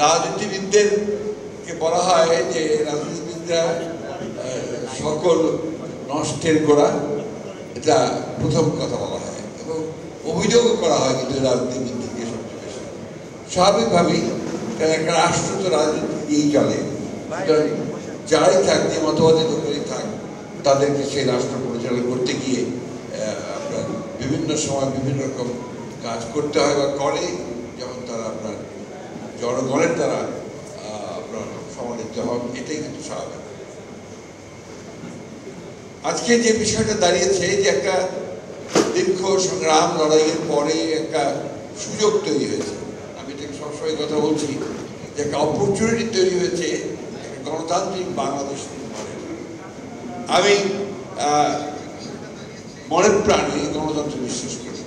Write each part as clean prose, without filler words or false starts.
রাজনীতিবিদদেরকে বলা হয় যে রাজনীতিবিদরা সকল নষ্টের গোড়া, এটা প্রথম কথা বলা হয় এবং অভিযোগও করা হয় কিন্তু রাজনীতিবিদদেরকে সবচেয়ে বেশি। স্বাভাবিকভাবেই কারণ একটা রাষ্ট্র তো রাজনীতি দিয়েই চলে, যারাই থাক, যে মতবাদী লোকেরই থাক, তাদেরকে সেই রাষ্ট্র পরিচালনা করতে গিয়ে আপনার বিভিন্ন সময় বিভিন্ন রকম কাজ করতে হয় বা করে, যেমন তারা আপনার জনগণের দ্বারা আপনার সমানিত হন, এটাই কিন্তু স্বাভাবিক। আজকে যে বিষয়টা দাঁড়িয়েছে যে একটা দীর্ঘ সংগ্রাম লড়াইয়ের পরে একটা সুযোগ তৈরি হয়েছে, আমি এটাকে সবসময় কথা বলছি যে একটা অপরচুনিটি তৈরি হয়েছে একটা গণতান্ত্রিক বাংলাদেশ নির্মাণের। আমি মনের প্রাণে গণতন্ত্রে বিশ্বাস করি,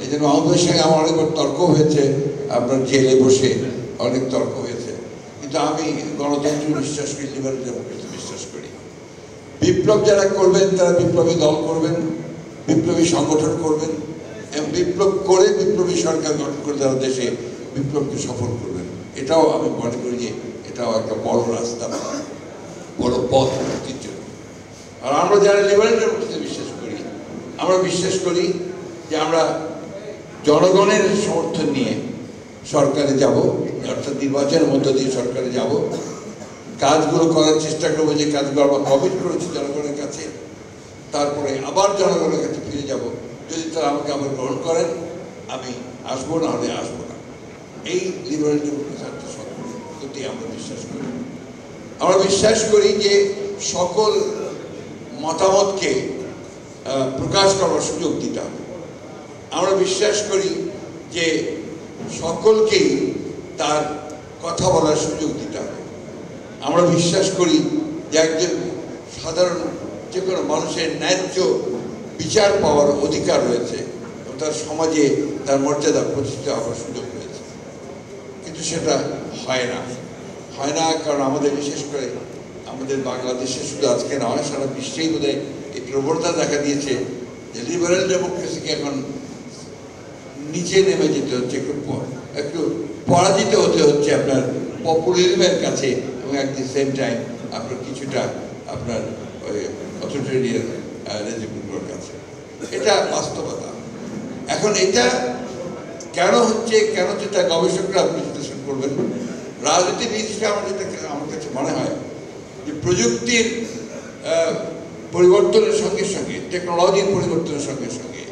এই জন্য আমাদের সঙ্গে আমার অনেকবার তর্ক হয়েছে, আপনার জেলে বসে অনেক তর্ক হয়েছে, কিন্তু আমি গণতন্ত্রে বিশ্বাস করি, লিবারেল ডেমোক্রেসিতে বিশ্বাস করি। বিপ্লব যারা করবেন তারা বিপ্লবী দল করবেন, বিপ্লবী সংগঠন করবেন এবং বিপ্লব করে বিপ্লবী সরকার গঠন করে তারা দেশে বিপ্লবকে সফল করবেন। এটাও আমি মনে করি যে এটাও একটা বড় রাস্তা, বড় পথ মুক্তির জন্য। আর আমরা যারা লিবারেল ডেমোক্রেসিতে বিশ্বাস করি, আমরা বিশ্বাস করি যে আমরা জনগণের সমর্থন নিয়ে সরকারে যাব, অর্থাৎ নির্বাচনের মধ্য দিয়ে সরকারে যাব, কাজগুলো করার চেষ্টা করবো যে কাজগুলো আমরা কমিট করেছি জনগণের কাছে, তারপরে আবার জনগণের কাছে ফিরে যাব। যদি তারা আমাকে আবার গ্রহণ করেন আমি আসবো, না হলে আসবো না। এই লিবারেল ডেমোক্রেসি আমরা বিশ্বাস করি। আমরা বিশ্বাস করি যে সকল মতামতকে প্রকাশ করার সুযোগ দিতে হবে। আমরা বিশ্বাস করি যে সকলকেই তার কথা বলার সুযোগ দিতে হবে। আমরা বিশ্বাস করি যে একজন সাধারণ যে কোনো মানুষের ন্যায্য বিচার পাওয়ার অধিকার রয়েছে এবং তার সমাজে তার মর্যাদা প্রতিষ্ঠিত হওয়ার সুযোগ রয়েছে, কিন্তু সেটা হয় না। কারণ আমাদের বিশেষ করে আমাদের বাংলাদেশে শুধু আজকে নয়, সারা বিশ্বেই বোধহয় এই প্রবণতা দেখা দিয়েছে যে লিবারেল ডেমোক্রেসিকে এখন নিচে নেমে যেতে হচ্ছে, একটু পরাজিত হতে হচ্ছে আপনার পপুলিজমের কাছে এবং অ্যাট দি সেম টাইম আপনার কিছুটা আপনার ওই অথরিটেরিয়ান রেজিমগুলোর কাছে। এটা বাস্তবতা। এখন এটা কেন হচ্ছে, কেন যেটা গবেষকরা বিশ্লেষণ করবেন। রাজনীতিবিদ হিসেবে আমার কাছে মনে হয় যে প্রযুক্তির পরিবর্তনের সঙ্গে সঙ্গে, টেকনোলজির পরিবর্তনের সঙ্গে সঙ্গে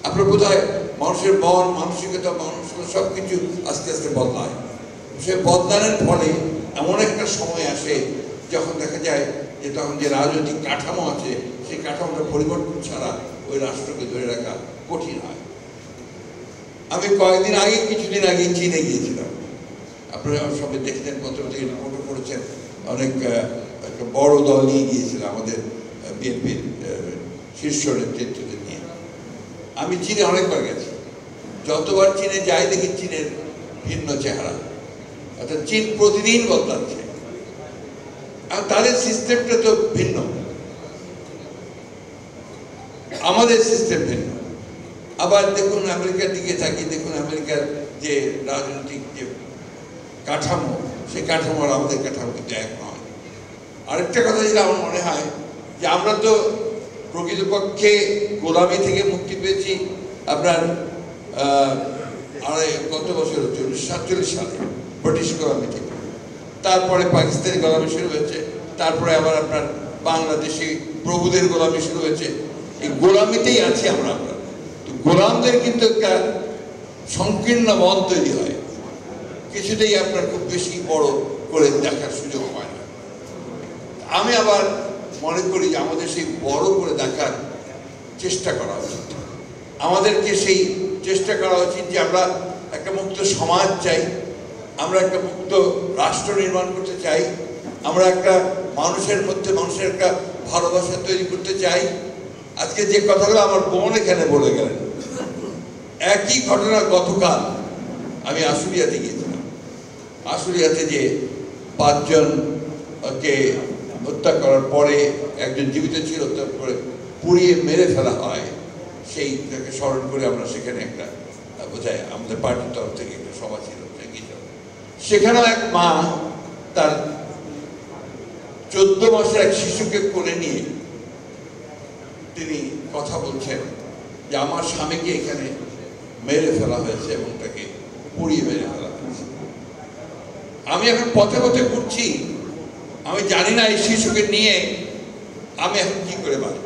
আপনার বোধ হয় মানুষের মন, মানসিকতা, সব কিছু আস্তে আস্তে বদলায়। সে বদলানোর ফলে এমন একটা সময় আসে যখন দেখা যায় যে তখন যে রাজনৈতিক কাঠামো আছে সেই কাঠামোটা পরিবর্তন ছাড়া ওই রাষ্ট্রকে ধরে রাখা কঠিন হয়। আমি কিছুদিন আগে চীনে গিয়েছিলাম। আপনারা সবাই দেখতেন, পত্র থেকে রিপোর্টও করেছেন, অনেক একটা বড় দল নিয়ে গিয়েছিলাম আমাদের বিএনপির শীর্ষ নেতৃত্বদের নিয়ে। আমি চীনে অনেকবার গেছি, যতবার চীনে যাই দেখি চীনের ভিন্ন চেহারা, অর্থাৎ চীন প্রতিদিন বদলাচ্ছে। আর তাদের সিস্টেমটা তো ভিন্ন, আমাদের সিস্টেম ভিন্ন। আবার দেখুন আমেরিকার দিকে থাকি, দেখুন আমেরিকার যে রাজনৈতিক যে কাঠামো, সেই কাঠামো আর আমাদের কাঠামো কিন্তু এক নয়। আরেকটা কথা যেটা আমার মনে হয় যে আমরা তো প্রকৃতপক্ষে গোলামি থেকে মুক্তি পেয়েছি আপনার গত বছর 1947 সালে ব্রিটিশ গোলামি থেকে। তারপরে পাকিস্তানি গোলামি শুরু হয়েছে, তারপরে আবার আপনার বাংলাদেশি প্রভুদের গোলামি শুরু হয়েছে। এই গোলামিতেই আছি আমরা। তো গোলামদের কিন্তু একটা সংকীর্ণ মন তৈরি হয়, কিছুতেই আপনার খুব বেশি বড় করে দেখার সুযোগ হয় না। আমি আবার মনে করি যে আমাদের সেই বড় করে দেখার চেষ্টা করা উচিত। আমাদেরকে সেই চেষ্টা করা উচিত যে আমরা একটা মুক্ত সমাজ চাই, আমরা একটা মুক্ত রাষ্ট্র নির্মাণ করতে চাই, আমরা একটা মানুষের মধ্যে মানুষের একটা ভালোবাসা তৈরি করতে চাই। আজকে যে কথাগুলো আমার বোন এখানে বলে গেলেন, একই ঘটনা গতকাল আমি আশুলিয়াতে গিয়েছিলাম। আশুলিয়াতে যে 5 জনকে হত্যা করার পরে একজন জীবিত ছিল, তারপরে পুড়িয়ে মেরে ফেলা হয়, সেইটাকে স্মরণ করে আমরা সেখানে একটা বোঝায় আমাদের পার্টির তরফ থেকে একটা সভা ছিল, সেখানেও এক মা তার 14 মাসের এক শিশুকে কোলে নিয়ে তিনি কথা বলছেন যে আমার স্বামীকে এখানে মেরে ফেলা হয়েছে এবং তাকে পুড়িয়ে মেরে ফেলা হয়েছে। আমি এখন পথে পথে ঘুরছি, আমি জানি না এই শিশুকে নিয়ে আমি এখন কি করে বাঁচব।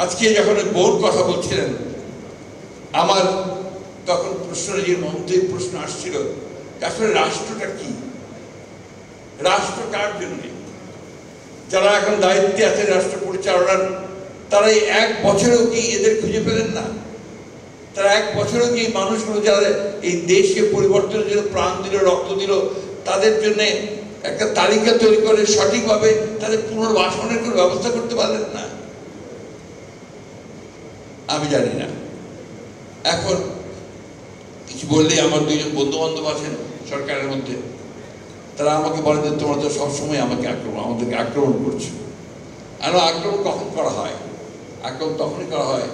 আজকে যখন বোন কথা বলছিলেন, আমার তখন প্রশ্নরাজির মধ্যে প্রশ্ন আসছিল আসলে রাষ্ট্রটা কি, রাষ্ট্র কার জন্য? যারা এখন দায়িত্বে আছে রাষ্ট্র পরিচালনার, তারা এই 1 বছরেও কি এদের খুঁজে পেলেন না? তারা 1 বছরেও কি মানুষগুলো যারা এই দেশকে পরিবর্তনের জন্য প্রাণ দিল, রক্ত দিল, তাদের জন্য একটা তালিকা তৈরি করে সঠিকভাবে তাদের পুনর্বাসনের কোনো ব্যবস্থা করতে পারলেন না? আমি জানি না। এখন কিছু বললেই আমার 2জন বন্ধু বান্ধব আছেন সরকারের মধ্যে, তারা আমাকে বলে যে তোমরা তো সবসময় আমাদেরকে আক্রমণ করছো। আর আক্রমণ কখন করা হয়? আক্রমণ তখনই করা হয়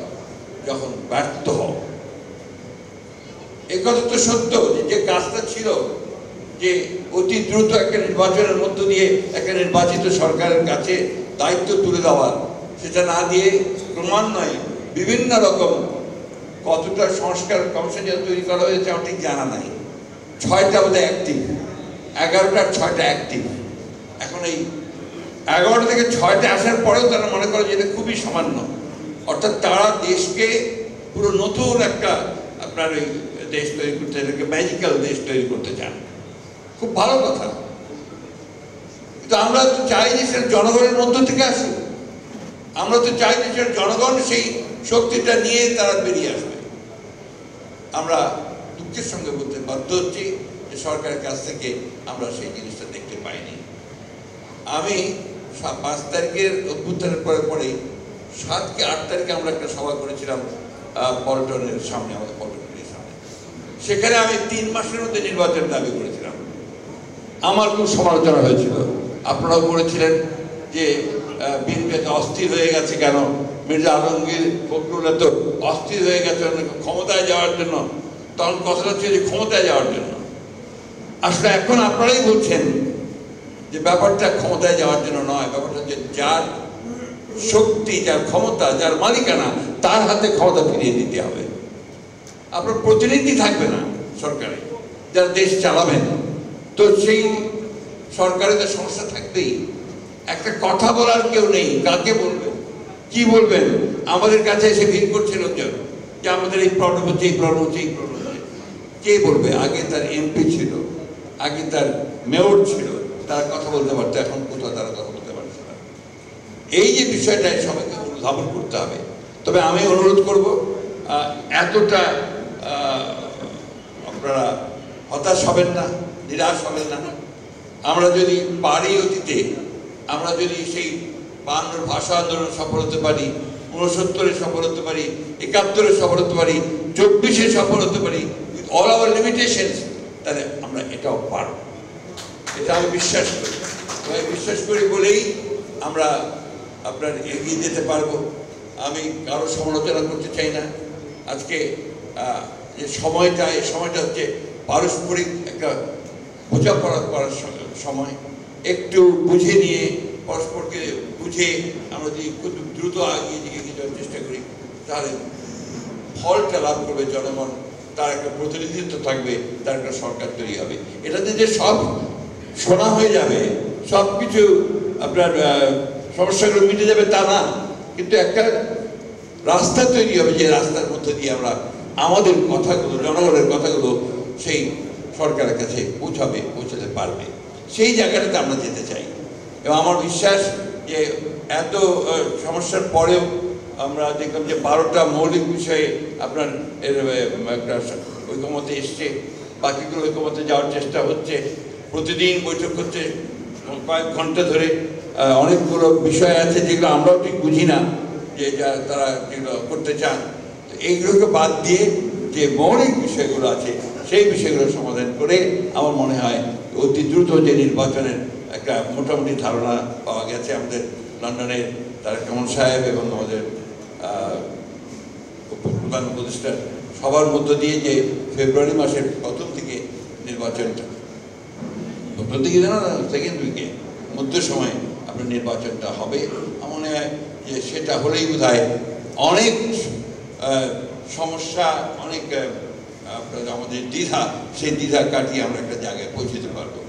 যখন ব্যর্থ হও। এই কথা তো সত্য যে কাজটা ছিল যে অতি দ্রুত একটা নির্বাচনের মধ্য দিয়ে একটা নির্বাচিত সরকারের কাছে দায়িত্ব তুলে দেওয়ার, সেটা না দিয়ে ক্রমান্বয়ে বিভিন্ন রকম কতটা সংস্কার কমিশন তৈরি করা হয়েছে আমার ঠিক জানা নাই। 6টা বোধহয় অ্যাক্টিভ, 11টার 6টা অ্যাক্টিভ। এখন এই 11 থেকে 6টা আসার পরেও তারা মনে করে যে এটা খুবই সামান্য, অর্থাৎ তারা দেশকে পুরো নতুন একটা আপনার ওই দেশ তৈরি করতে, এটাকে ম্যাজিক্যাল দেশ তৈরি করতে চান। খুব ভালো কথা, কিন্তু আমরা তো চাই যে সেটা জনগণের মধ্য থেকে আসুক। আমরা তো চাই যে সেটা জনগণ সেই শক্তিটা নিয়ে তারা বেরিয়ে আসবে। আমরা দুঃখের সঙ্গে বলতে বাধ্য হচ্ছি যে সরকারের কাছ থেকে আমরা সেই জিনিসটা দেখতে পাইনি। আমি 5 তারিখের অভ্যুত্থানের পরে 7 কি 8 তারিখে আমরা একটা সভা করেছিলাম পল্টনের সামনে, আমাদের পল্টনের সামনে। সেখানে আমি 3 মাসের মধ্যে নির্বাচনের দাবি করেছিলাম। আমার খুব সমালোচনা হয়েছিল, আপনারাও করেছিলেন যে বিএনপি এত অস্থির হয়ে গেছে কেন, মির্জা আলমগীর ফখরুল এত অস্থির হয়ে গেছে ক্ষমতায় যাওয়ার জন্য। তখন কথাটা হচ্ছে যে ক্ষমতায় যাওয়ার জন্য। আসলে এখন আপনারাই বলছেন যে ব্যাপারটা ক্ষমতায় যাওয়ার জন্য নয়, ব্যাপারটা হচ্ছে যার শক্তি, যার ক্ষমতা, যার মালিকানা, তার হাতে ক্ষমতা ফিরিয়ে দিতে হবে। আপনার প্রতিনিধি থাকবে না সরকারে, যারা দেশ চালাবেন, তো সেই সরকারে তো সমস্যা থাকবেই। একটা কথা বলার কেউ নেই, কাকে বলবেন, কি বলবেন? আমাদের কাছে এসে ভিড় করছে লোকজন যে আমাদের এই প্রবলেম হচ্ছে, এই প্রবলেম হচ্ছে, এই প্রবলেম হচ্ছে। কে বলবে? আগে তার এমপি ছিল, আগে তার মেয়র ছিল, তারা কথা বলতে পারতো, এখন কোথাও তারা কথা বলতে পারছে না। এই যে বিষয়টা সবাইকে অনুধাবন করতে হবে। তবে আমি অনুরোধ করব, এতটা আপনারা হতাশ হবেন না, নিরাশ হবেন না। আমরা যদি পারি অতীতে, আমরা যদি সেই 52 ভাষা আন্দোলন সফল হতে পারি, 69-এ সফল হতে পারি, 71-এ সফল হতে পারি, 24-এ সফল হতে পারি, উইথ অল আওয়ার লিমিটেশনস, তাহলে আমরা এটাও পারব। এটা আমি বিশ্বাস করি। বিশ্বাস করি বলেই আমরা আপনার এগিয়ে যেতে পারবো। আমি কারো সমালোচনা করতে চাই না। আজকে যে সময়টা, এই সময়টা হচ্ছে পারস্পরিক একটা বোঝাপড়া করার সময়। একটু বুঝে নিয়ে, পরস্পরকে বুঝে আমরা যদি খুব দ্রুত এগিয়ে যাওয়ার চেষ্টা করি, তাহলে ফলটা লাভ করবে জনগণ, তার একটা প্রতিনিধিত্ব থাকবে, তার একটা সরকার তৈরি হবে। এটাতে যে সব শোনা হয়ে যাবে, সব কিছু আপনার সমস্যাগুলো মিটে যাবে তা না, কিন্তু একটা রাস্তা তৈরি হবে, যে রাস্তার মধ্যে দিয়ে আমরা আমাদের কথাগুলো, জনগণের কথাগুলো সেই সরকারের কাছে পৌঁছাতে পারবে। সেই জায়গাটাতে আমরা যেতে চাই। এবং আমার বিশ্বাস যে এত সমস্যার পরেও আমরা দেখলাম যে 12টা মৌলিক বিষয়ে আপনার একটা ঐকমত্যে এসছে, বাকিগুলো ঐকমত্যে যাওয়ার চেষ্টা হচ্ছে। প্রতিদিন বৈঠক হচ্ছে কয়েক ঘন্টা ধরে। অনেকগুলো বিষয় আছে যেগুলো আমরাও ঠিক বুঝি না, যে তারা যেগুলো করতে চান। তো এইগুলোকে বাদ দিয়ে যে মৌলিক বিষয়গুলো আছে, সেই বিষয়গুলো সমাধান করে আমার মনে হয় অতি দ্রুত যে নির্বাচনের একটা মোটামুটি ধারণা পাওয়া গেছে আমাদের লন্ডনের তারেক রহমান সাহেব এবং আমাদের প্রধান উপদেষ্টার সবার মধ্য দিয়ে যে ফেব্রুয়ারি মাসের প্রথম দিকে নির্বাচনটা, প্রথম দিকে জানো না, সেকেন্ড উইকে মধ্য সময়ে আপনার নির্বাচনটা হবে। আমার মনে হয় যে সেটা হলেই বোধহয় অনেক সমস্যা, অনেক আমাদের দ্বিধা, সেই দ্বিধা কাটিয়ে আমরা একটা জায়গায় পৌঁছতে পারবো।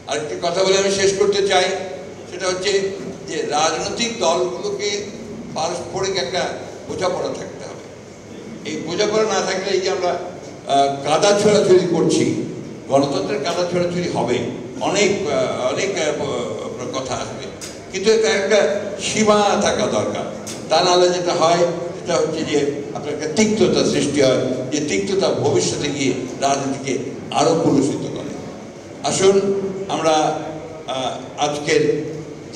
আরেকটি কথা বলে আমি শেষ করতে চাই, সেটা হচ্ছে যে রাজনৈতিক দলগুলোকে পারস্পরিক একটা বোঝাপড়া থাকতে হবে। এই বোঝাপড়া না থাকলে এই যে আমরা কাদা ছোড়াছুড়ি করছি, গণতন্ত্রের কাদা ছোড়াছুড়ি হবে, অনেক অনেক কথা আসবে, কিন্তু এটা একটা সীমা থাকা দরকার। তা নাহলে যেটা হয় সেটা হচ্ছে যে আপনার একটা তিক্ততা সৃষ্টি হয়, যে তিক্ততা ভবিষ্যতে গিয়ে রাজনীতিকে আরও কলুষিত করে। আসুন আমরা আজকের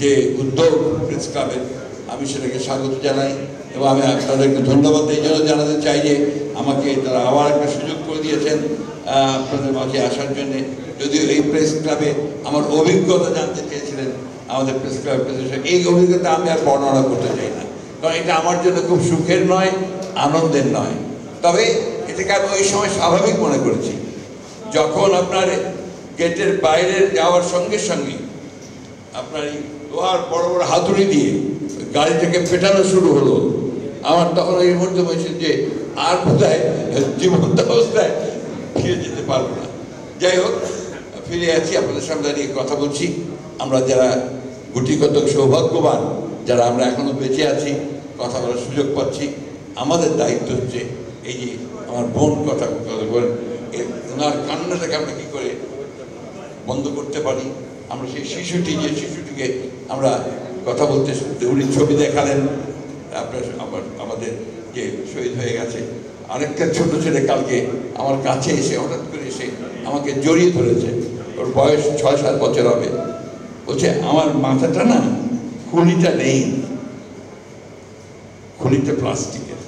যে উদ্যোগ প্রেস ক্লাবের, আমি সেটাকে স্বাগত জানাই এবং আমি আপনাদেরকে ধন্যবাদ এই জন্য জানাতে চাই যে আমাকে তারা আবার একটা সুযোগ করে দিয়েছেন আপনাদের মাঝে আসার জন্যে। যদিও এই প্রেস ক্লাবে আমার অভিজ্ঞতা জানতে চেয়েছিলেন আমাদের প্রেস ক্লাবের প্রেসিডেন্ট, এই অভিজ্ঞতা আমি আর বর্ণনা করতে চাই না, কারণ এটা আমার জন্য খুব সুখের নয়, আনন্দের নয়। তবে এটাকে আমি ওই সময় স্বাভাবিক মনে করেছি, যখন আপনার গেটের বাইরে যাওয়ার সঙ্গে সঙ্গে আপনার এই লোহার বড় বড় হাতুড়ি দিয়ে গাড়িটাকে পেটানো শুরু হলো, আমার তখন এই মুহূর্তে বলছেন যে আর বোধহয় জীবন্ত অবস্থায় ফিরে যেতে পারবো না। যাই হোক, ফিরে আছি, আপনাদের সামনে দাঁড়িয়ে কথা বলছি। আমরা যারা গুটিকত সৌভাগ্যবান, যারা আমরা এখনো বেঁচে আছি, কথা বলার সুযোগ পাচ্ছি, আমাদের দায়িত্ব হচ্ছে এই যে আমার বোন কথা বলেন, ওনার কান্নাটাকে আমরা কী করে বন্ধ করতে পারি। আমরা সেই শিশুটিকে আমরা কথা বলতে, উনি ছবি দেখালেন আপনার আমাদের যে শহীদ হয়ে গেছে। আরেকটা ছোট ছেলে কালকে আমার কাছে এসে হঠাৎ করে এসে আমাকে জড়িয়ে ধরেছে, ওর বয়স 6-7 বছর হবে। বলছে আমার মাথাটা না, খুলিটা নেই, খুলিটা প্লাস্টিকের,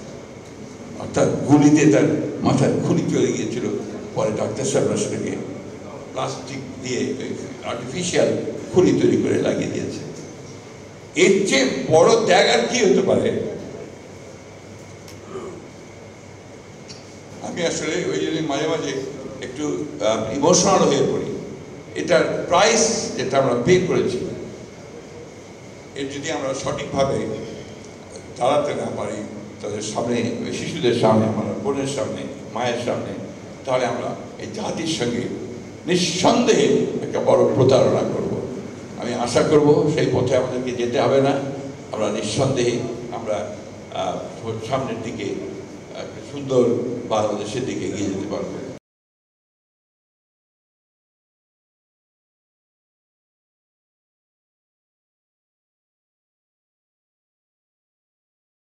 অর্থাৎ গুলিতে তার মাথার খুলি চলে গিয়েছিল। পরে ডাক্তার সাহেবরা সেটাকে প্লাস্টিক দিয়ে আর্টিফিশিয়াল খুলি তৈরি করে লাগিয়ে দিয়েছে। এর চেয়ে বড় ত্যাগ আর কি হতে পারে? আমি আসলে ওই জন্য মাঝে মাঝে একটু ইমোশনাল হয়ে পড়ি। এটার প্রাইস যেটা আমরা পে করেছি, এর যদি আমরা সঠিকভাবে দাঁড়াতে না পারি তাদের সামনে, শিশুদের সামনে, আমার বোনের সামনে, মায়ের সামনে, তাহলে আমরা এই জাতির সঙ্গে নিঃসন্দেহে একটা বড় প্রতারণা করব। আমি আশা করব সেই পথে আমাদেরকে যেতে হবে না, আমরা নিঃসন্দেহে আমরা সামনের দিকে সুন্দর বাংলাদেশের দিকে এগিয়ে যেতে পারবো।